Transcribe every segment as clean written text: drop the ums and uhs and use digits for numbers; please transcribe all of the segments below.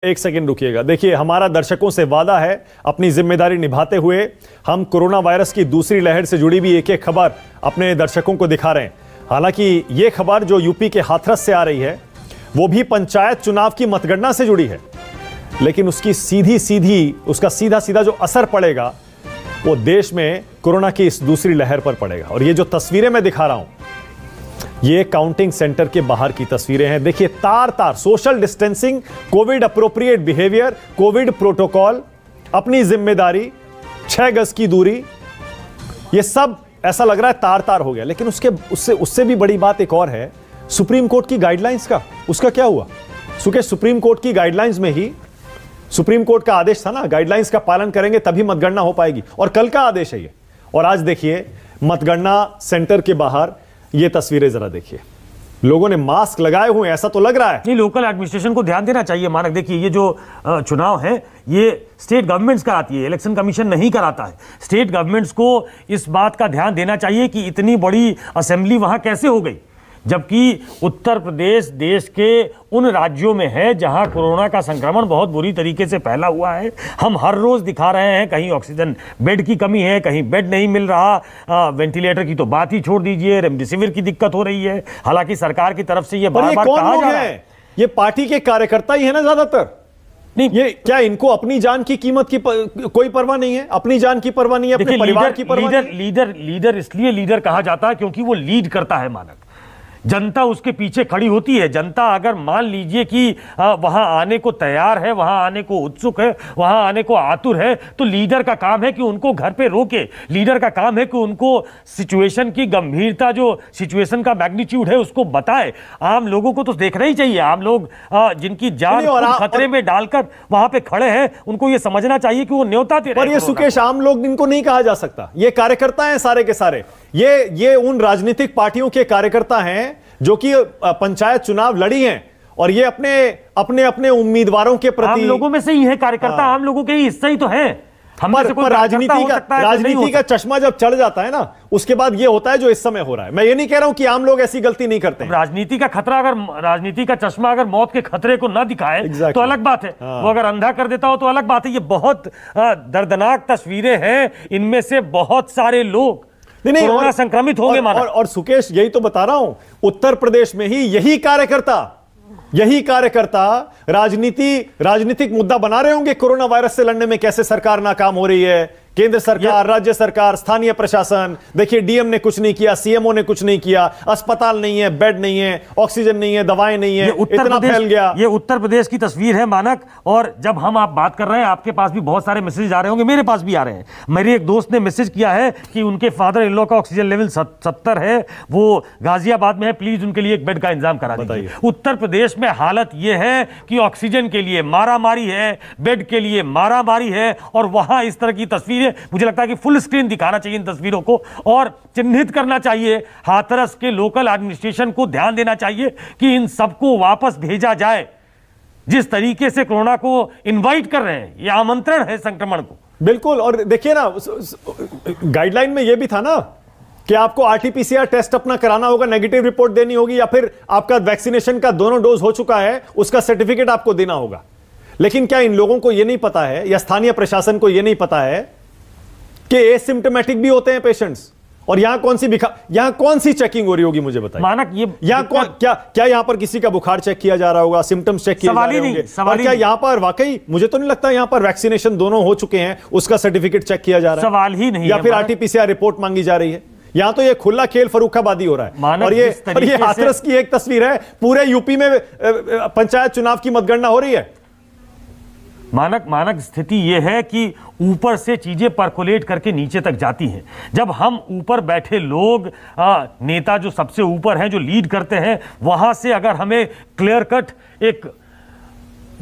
एक सेकंड रुकिएगा। देखिए, हमारा दर्शकों से वादा है, अपनी जिम्मेदारी निभाते हुए हम कोरोना वायरस की दूसरी लहर से जुड़ी भी एक एक खबर अपने दर्शकों को दिखा रहे हैं। हालांकि ये खबर जो यूपी के हाथरस से आ रही है वो भी पंचायत चुनाव की मतगणना से जुड़ी है, लेकिन उसका सीधा सीधा जो असर पड़ेगा वो देश में कोरोना की इस दूसरी लहर पर पड़ेगा। और ये जो तस्वीरें मैं दिखा रहा हूं, ये काउंटिंग सेंटर के बाहर की तस्वीरें हैं। देखिए, तार तार social distancing, Covid appropriate behaviour, Covid protocol, अपनी जिम्मेदारी, 6 गज की दूरी, ये सब ऐसा लग रहा है तार तार हो गया। लेकिन उससे भी बड़ी बात एक और है, सुप्रीम कोर्ट की गाइडलाइंस का, उसका क्या हुआ? सुप्रीम कोर्ट की गाइडलाइंस में ही, सुप्रीम कोर्ट का आदेश था ना, गाइडलाइंस का पालन करेंगे तभी मतगणना हो पाएगी, और कल का आदेश है ये। और आज देखिए मतगणना सेंटर के बाहर ये तस्वीरें जरा देखिए, लोगों ने मास्क लगाए हुए, ऐसा तो लग रहा है। नहीं, लोकल एडमिनिस्ट्रेशन को ध्यान देना चाहिए मानक। देखिए, ये जो चुनाव है ये स्टेट गवर्नमेंट्स कराती है, इलेक्शन कमीशन नहीं कराता है। स्टेट गवर्नमेंट्स को इस बात का ध्यान देना चाहिए कि इतनी बड़ी असेंबली वहां कैसे हो गई, जबकि उत्तर प्रदेश देश के उन राज्यों में है जहां कोरोना का संक्रमण बहुत बुरी तरीके से फैला हुआ है। हम हर रोज दिखा रहे हैं, कहीं ऑक्सीजन बेड की कमी है, कहीं बेड नहीं मिल रहा, वेंटिलेटर की तो बात ही छोड़ दीजिए, रेमडेसिविर की दिक्कत हो रही है। हालांकि सरकार की तरफ से ये बार-बार कहा जा रहा है, ये पार्टी के कार्यकर्ता ही है ना ज्यादातर। नहीं, ये क्या इनको अपनी जान की कीमत की कोई परवाह नहीं है? अपनी जान की परवाह नहीं है, अपने परिवार की परवाह नहीं है। लीडर इसलिए लीडर कहा जाता है क्योंकि वो लीड करता है मानक, जनता उसके पीछे खड़ी होती है। जनता अगर मान लीजिए कि वहां आने को तैयार है, वहां आने को उत्सुक है, वहां आने को आतुर है, तो लीडर का काम है कि उनको घर पे रोके। लीडर का काम है कि उनको सिचुएशन की गंभीरता, जो सिचुएशन का मैग्नीट्यूड है, उसको बताए। आम लोगों को तो देखना ही चाहिए। आम लोग जिनकी जान खतरे में डालकर वहां पे खड़े हैं, उनको ये समझना चाहिए कि वो न्योता दे रहे हैं। पर ये सुकेश, आम लोग इनको नहीं कहा जा सकता, ये कार्यकर्ता हैं सारे के सारे। ये उन राजनीतिक पार्टियों के कार्यकर्ता हैं जो कि पंचायत चुनाव लड़ी हैं, और ये अपने उम्मीदवारों के प्रति, आम लोगों में से ही है कार्यकर्ता, आम लोगों के ही हिस्सा ही तो है। पर राजनीति का चश्मा जब चढ़ जाता है ना, उसके बाद ये होता है जो इस समय हो रहा है। मैं ये नहीं कह रहा हूं कि आम लोग ऐसी गलती नहीं करते। राजनीति का खतरा, अगर राजनीति का चश्मा अगर मौत के खतरे को ना दिखाए तो अलग बात है। वो अगर अंधा कर देता हो तो अलग बात है। ये बहुत दर्दनाक तस्वीरें हैं, इनमें से बहुत सारे लोग कोरोना संक्रमित होंगे माना। और सुकेश, यही तो बता रहा हूं, उत्तर प्रदेश में ही यही कार्यकर्ता राजनीतिक मुद्दा बना रहे होंगे कोरोना वायरस से लड़ने में, कैसे सरकार नाकाम हो रही है। केंद्र सरकार, राज्य सरकार, स्थानीय प्रशासन, देखिए डीएम ने कुछ नहीं किया, सीएमओ ने कुछ नहीं किया, अस्पताल नहीं है, बेड नहीं है, ऑक्सीजन नहीं है, दवाएं नहीं है, इतना फैल गया। ये उत्तर प्रदेश की तस्वीर है मानक। और जब हम आप बात कर रहे हैं, आपके पास भी बहुत सारे मैसेज आ रहे होंगे, मेरे पास भी आ रहे हैं। मेरे एक दोस्त ने मैसेज किया है कि उनके फादर इन लॉ का ऑक्सीजन लेवल 70 है, वो गाजियाबाद में है, प्लीज उनके लिए एक बेड का इंतजाम करा दीजिए। उत्तर प्रदेश में हालत यह है कि ऑक्सीजन के लिए मारामारी है, बेड के लिए मारामारी है, और वहां इस तरह की तस्वीर मुझे लगता है कि फुल स्क्रीन दिखाना चाहिए इन तस्वीरों को, और चिन्हित करना चाहिए। हाथरस के लोकल एडमिनिस्ट्रेशन को ध्यान देना चाहिए कि इन सबको वापस भेजा जाए। जिस तरीके से कोरोना को इनवाइट कर रहे हैं, यह आमंत्रण है संक्रमण को। बिल्कुल। और देखिए ना, गाइडलाइन में यह भी था ना कि आपको आरटीपीसीआर टेस्ट अपना कराना होगा, नेगेटिव रिपोर्ट देनी होगी, या फिर आपका वैक्सीनेशन का दोनों डोज हो चुका है उसका सर्टिफिकेट आपको देना होगा। लेकिन क्या इन लोगों को यह नहीं पता है, या स्थानीय प्रशासन को यह नहीं पता है कि एसिम्प्टोमेटिक भी होते हैं पेशेंट्स? और यहां कौन सी चेकिंग हो रही होगी, मुझे बताइए मानक। ये क्या यहां पर किसी का बुखार चेक किया जा रहा होगा, सिम्टम्स चेक किए जा रहे होंगे? और क्या यहां पर वाकई, मुझे तो नहीं लगता यहां पर वैक्सीनेशन दोनों हो चुके हैं, उसका सर्टिफिकेट चेक किया जा रहा है? सवाल ही नहीं। या फिर आरटीपीसीआर रिपोर्ट मांगी जा रही है? यहां तो ये खुला खेल फर्रुखाबादी हो रहा है। और ये हाथरस की एक तस्वीर है, पूरे यूपी में पंचायत चुनाव की मतगणना हो रही है। मानक स्थिति यह है कि ऊपर से चीजें परकोलेट करके नीचे तक जाती हैं। जब हम ऊपर बैठे लोग, नेता जो सबसे ऊपर हैं, जो लीड करते हैं, वहां से अगर हमें क्लियर कट एक,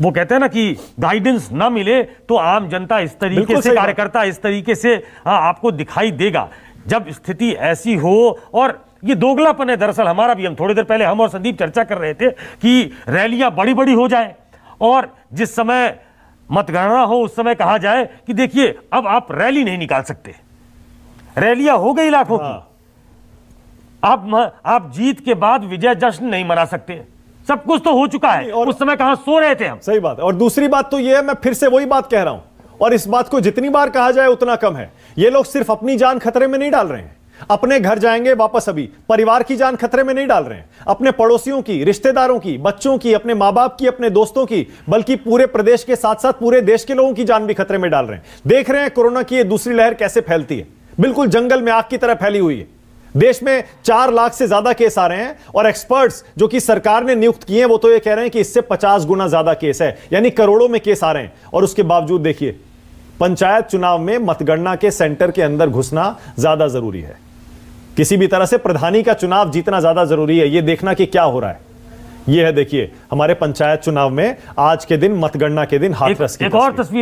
वो कहते हैं ना कि गाइडेंस ना मिले, तो आम जनता इस तरीके से, कार्यकर्ता इस तरीके से आपको दिखाई देगा। जब स्थिति ऐसी हो, और ये दोगलापन है दरअसल हमारा भी। हम थोड़ी देर पहले, हम और संदीप चर्चा कर रहे थे कि रैलियां बड़ी बड़ी हो जाए, और जिस समय मतगणना हो उस समय कहा जाए कि देखिए अब आप रैली नहीं निकाल सकते। रैलियां हो गई लाखों की, आप जीत के बाद विजय जश्न नहीं मना सकते। सब कुछ तो हो चुका है, और उस समय कहां सो रहे थे हम। सही बात है। और दूसरी बात तो यह है, मैं फिर से वही बात कह रहा हूं, और इस बात को जितनी बार कहा जाए उतना कम है। ये लोग सिर्फ अपनी जान खतरे में नहीं डाल रहे हैं, अपने घर जाएंगे वापस, अभी परिवार की जान खतरे में नहीं डाल रहे हैं, अपने पड़ोसियों की, रिश्तेदारों की, बच्चों की, अपने मां बाप की, अपने दोस्तों की, बल्कि पूरे प्रदेश के साथ साथ पूरे देश के लोगों की जान भी खतरे में डाल रहे हैं। देख रहे हैं कोरोना की ये दूसरी लहर कैसे फैलती है, बिल्कुल जंगल में आग की तरह फैली हुई है। देश में 4 लाख से ज्यादा केस आ रहे हैं, और एक्सपर्ट्स जो कि सरकार ने नियुक्त किए हैं वो तो ये कह रहे हैं कि इससे 50 गुना ज्यादा केस है, यानी करोड़ों में केस आ रहे हैं। और उसके बावजूद देखिए, पंचायत चुनाव में मतगणना के सेंटर के अंदर घुसना ज्यादा जरूरी है, किसी भी तरह से प्रधानी का चुनाव जीतना ज्यादा जरूरी है। यह देखना कि क्या हो रहा है, यह है देखिए हमारे पंचायत चुनाव में आज के दिन, मतगणना के दिन हाथरस की एक और तस्वीर